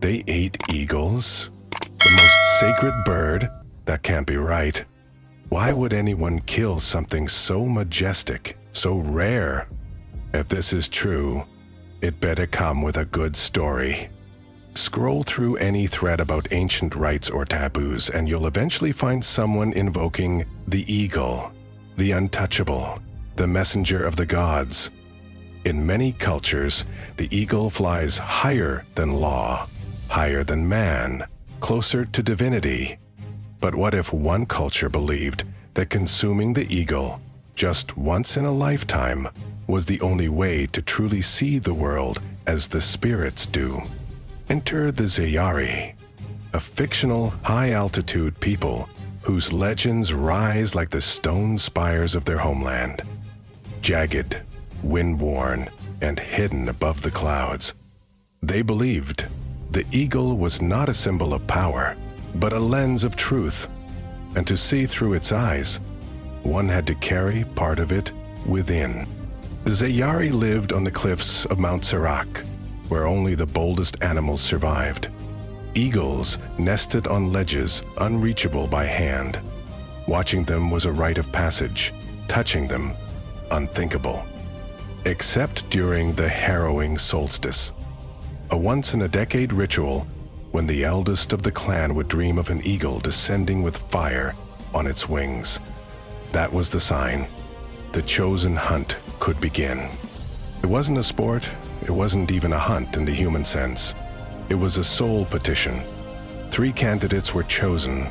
They ate eagles? The most sacred bird? That can't be right. Why would anyone kill something so majestic, so rare? If this is true, it better come with a good story. Scroll through any thread about ancient rites or taboos, and you'll eventually find someone invoking the eagle, the untouchable, the messenger of the gods. In many cultures, the eagle flies higher than law, higher than man, closer to divinity. But what if one culture believed that consuming the eagle just once in a lifetime was the only way to truly see the world as the spirits do? Enter the Zayari, a fictional high-altitude people whose legends rise like the stone spires of their homeland. Jagged, wind-worn, and hidden above the clouds, they believed the eagle was not a symbol of power, but a lens of truth, and to see through its eyes, one had to carry part of it within. The Zayari lived on the cliffs of Mount Sirach, where only the boldest animals survived. Eagles nested on ledges unreachable by hand. Watching them was a rite of passage, touching them, unthinkable. Except during the harrowing solstice, a once-in-a-decade ritual when the eldest of the clan would dream of an eagle descending with fire on its wings. That was the sign. The chosen hunt could begin. It wasn't a sport, it wasn't even a hunt in the human sense. It was a soul petition. 3 candidates were chosen.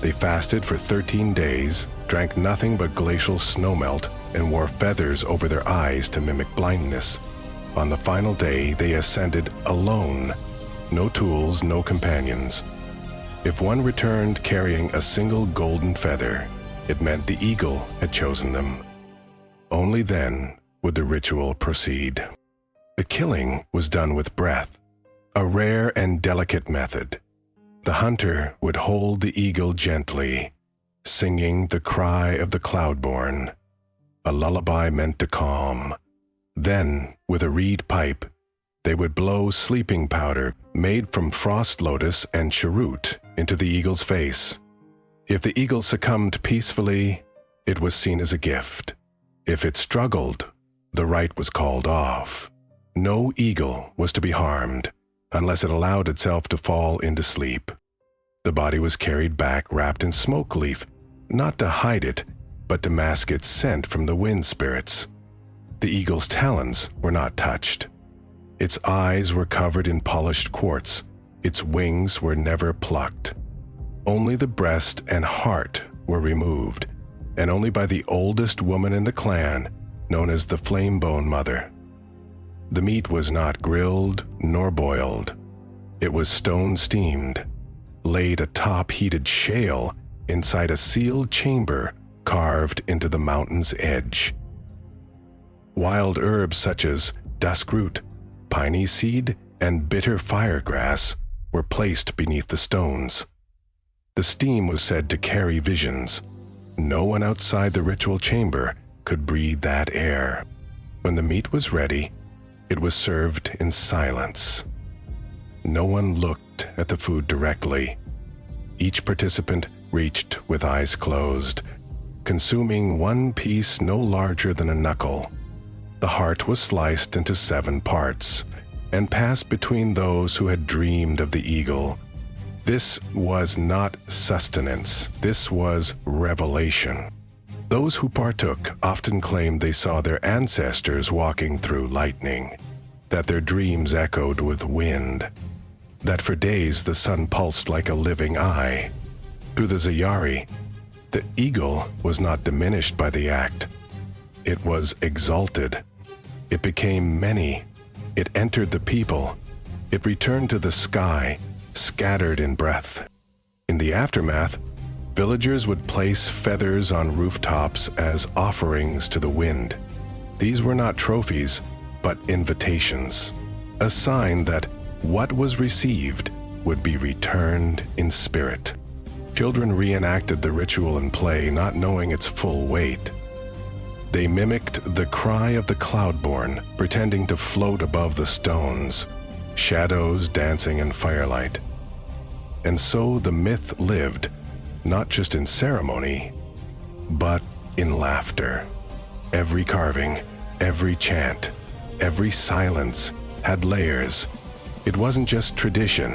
They fasted for 13 days, drank nothing but glacial snowmelt, and wore feathers over their eyes to mimic blindness. On the final day, they ascended alone. No tools, no companions. If one returned carrying a single golden feather, it meant the eagle had chosen them. Only then would the ritual proceed. The killing was done with breath, a rare and delicate method. The hunter would hold the eagle gently, singing the cry of the cloudborn, a lullaby meant to calm. Then, with a reed pipe, they would blow sleeping powder made from frost lotus and cheroot into the eagle's face. If the eagle succumbed peacefully, it was seen as a gift. If it struggled, the rite was called off. No eagle was to be harmed unless it allowed itself to fall into sleep. The body was carried back wrapped in smoke leaf, not to hide it, but to mask its scent from the wind spirits. The eagle's talons were not touched. Its eyes were covered in polished quartz. Its wings were never plucked. Only the breast and heart were removed, and only by the oldest woman in the clan, known as the Flamebone Mother. The meat was not grilled nor boiled. It was stone-steamed, laid atop heated shale inside a sealed chamber carved into the mountain's edge. Wild herbs such as duskroot, piney seed, and bitter firegrass were placed beneath the stones. The steam was said to carry visions. No one outside the ritual chamber could breathe that air. When the meat was ready, it was served in silence. No one looked at the food directly. Each participant reached with eyes closed, consuming one piece no larger than a knuckle. The heart was sliced into 7 parts and passed between those who had dreamed of the eagle. This was not sustenance, this was revelation. Those who partook often claimed they saw their ancestors walking through lightning, that their dreams echoed with wind, that for days the sun pulsed like a living eye. To the Zayari, the eagle was not diminished by the act. It was exalted. It became many. It entered the people. It returned to the sky, scattered in breath. In the aftermath, villagers would place feathers on rooftops as offerings to the wind. These were not trophies, but invitations, a sign that what was received would be returned in spirit. Children reenacted the ritual in play, not knowing its full weight. They mimicked the cry of the cloudborn, pretending to float above the stones. shadows dancing in firelight. And so the myth lived, not just in ceremony, but in laughter. Every carving, every chant, every silence had layers. It wasn't just tradition,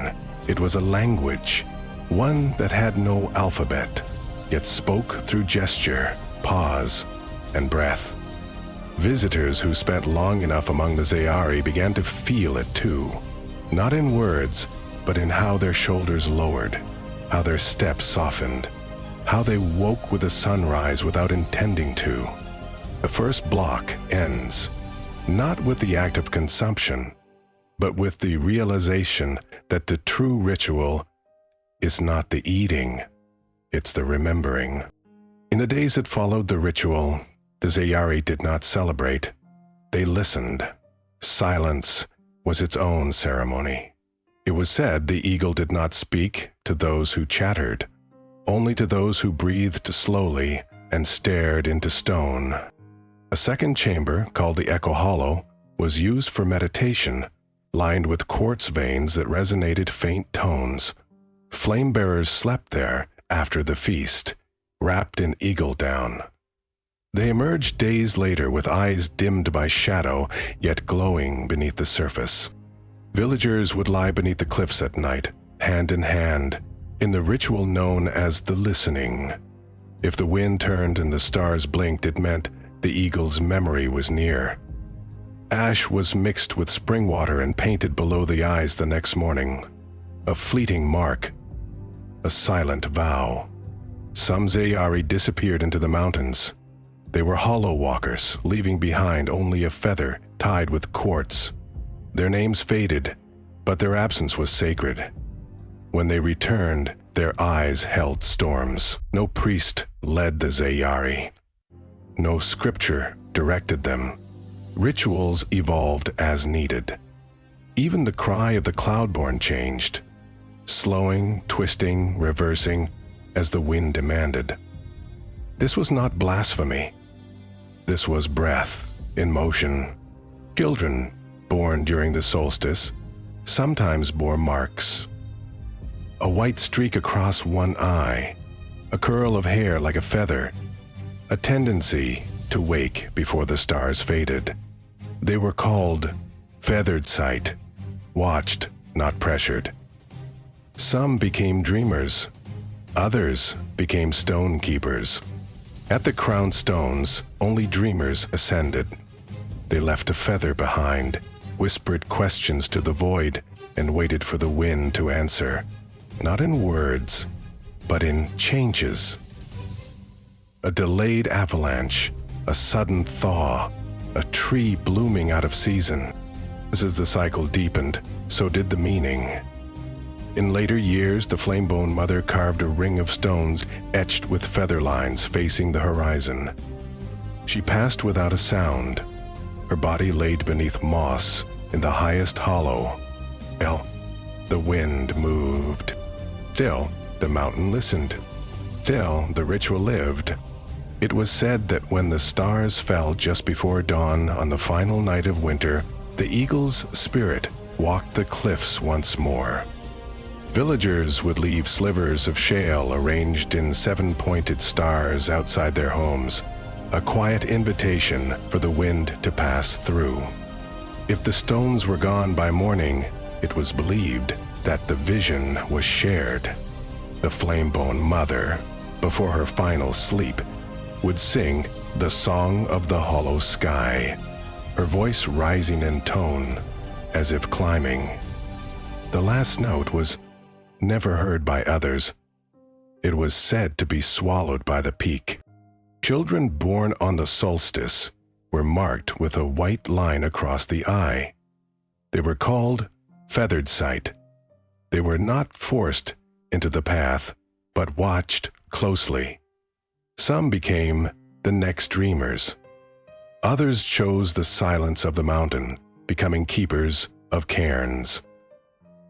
it was a language, one that had no alphabet, yet spoke through gesture, pause, and breath. Visitors who spent long enough among the Zayari began to feel it too, not in words, but in how their shoulders lowered, how their steps softened, how they woke with the sunrise without intending to. The first block ends, not with the act of consumption, but with the realization that the true ritual is not the eating, it's the remembering. In the days that followed the ritual, the Zayari did not celebrate. They listened. Silence was its own ceremony. It was said the eagle did not speak to those who chattered, only to those who breathed slowly and stared into stone. A second chamber, called the Echo Hollow, was used for meditation, lined with quartz veins that resonated faint tones. Flame-bearers slept there after the feast, wrapped in eagle down. They emerged days later with eyes dimmed by shadow, yet glowing beneath the surface. Villagers would lie beneath the cliffs at night, hand in hand, in the ritual known as the listening. If the wind turned and the stars blinked, it meant the eagle's memory was near. Ash was mixed with spring water and painted below the eyes the next morning. A fleeting mark, a silent vow. Some Zayari disappeared into the mountains. They were hollow walkers, leaving behind only a feather tied with quartz. Their names faded, but their absence was sacred. When they returned, their eyes held storms. No priest led the Zayari. No scripture directed them. Rituals evolved as needed. Even the cry of the Cloudborn changed, slowing, twisting, reversing, as the wind demanded. This was not blasphemy. This was breath in motion. Children, born during the solstice, sometimes bore marks. A white streak across one eye, a curl of hair like a feather, a tendency to wake before the stars faded. They were called feathered sight, watched, not pressured. Some became dreamers, others became stone keepers. At the crown stones, only dreamers ascended. They left a feather behind, whispered questions to the void, and waited for the wind to answer, not in words, but in changes. A delayed avalanche, a sudden thaw, a tree blooming out of season. As the cycle deepened, so did the meaning. In later years, the Flamebone Mother carved a ring of stones etched with feather lines facing the horizon. She passed without a sound. Her body laid beneath moss in the highest hollow. Still, the wind moved. Still, the mountain listened. Still, the ritual lived. It was said that when the stars fell just before dawn on the final night of winter, the eagle's spirit walked the cliffs once more. Villagers would leave slivers of shale arranged in 7-pointed stars outside their homes, a quiet invitation for the wind to pass through. If the stones were gone by morning, it was believed that the vision was shared. The Flamebone Mother, before her final sleep, would sing the Song of the Hollow Sky, her voice rising in tone, as if climbing. The last note was never heard by others. It was said to be swallowed by the peak. Children born on the solstice were marked with a white line across the eye. They were called feathered sight. They were not forced into the path, but watched closely. Some became the next dreamers. Others chose the silence of the mountain, becoming keepers of cairns.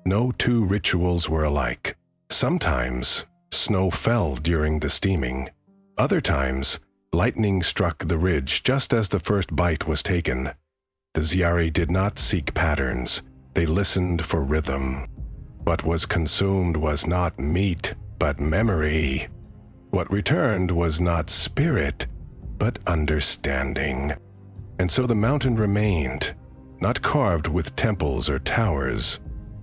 No two rituals were alike. Sometimes snow fell during the steaming. Other times, lightning struck the ridge just as the first bite was taken. The Zayari did not seek patterns. They listened for rhythm. What was consumed was not meat, but memory. What returned was not spirit, but understanding. And so the mountain remained, not carved with temples or towers,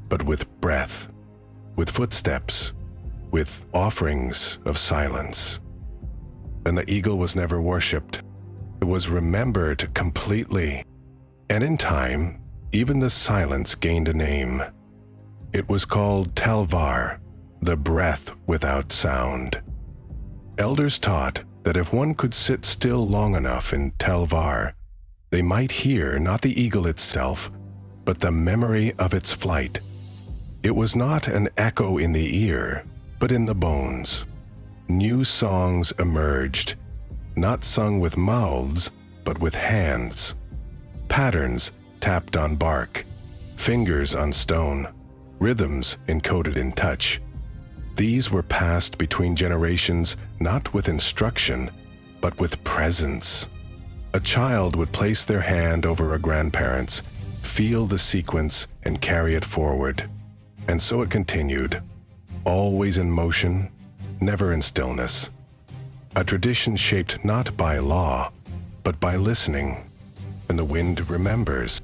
but with breath, with footsteps, with offerings of silence. And the eagle was never worshipped. It was remembered completely. And in time, even the silence gained a name. It was called Talvar, the breath without sound. Elders taught that if one could sit still long enough in Talvar, they might hear not the eagle itself, but the memory of its flight. It was not an echo in the ear, but in the bones. New songs emerged, not sung with mouths, but with hands. Patterns tapped on bark, fingers on stone, rhythms encoded in touch. These were passed between generations not with instruction, but with presence. A child would place their hand over a grandparent's, feel the sequence, and carry it forward. And so it continued, always in motion, never in stillness. A tradition shaped not by law, but by listening. And the wind remembers.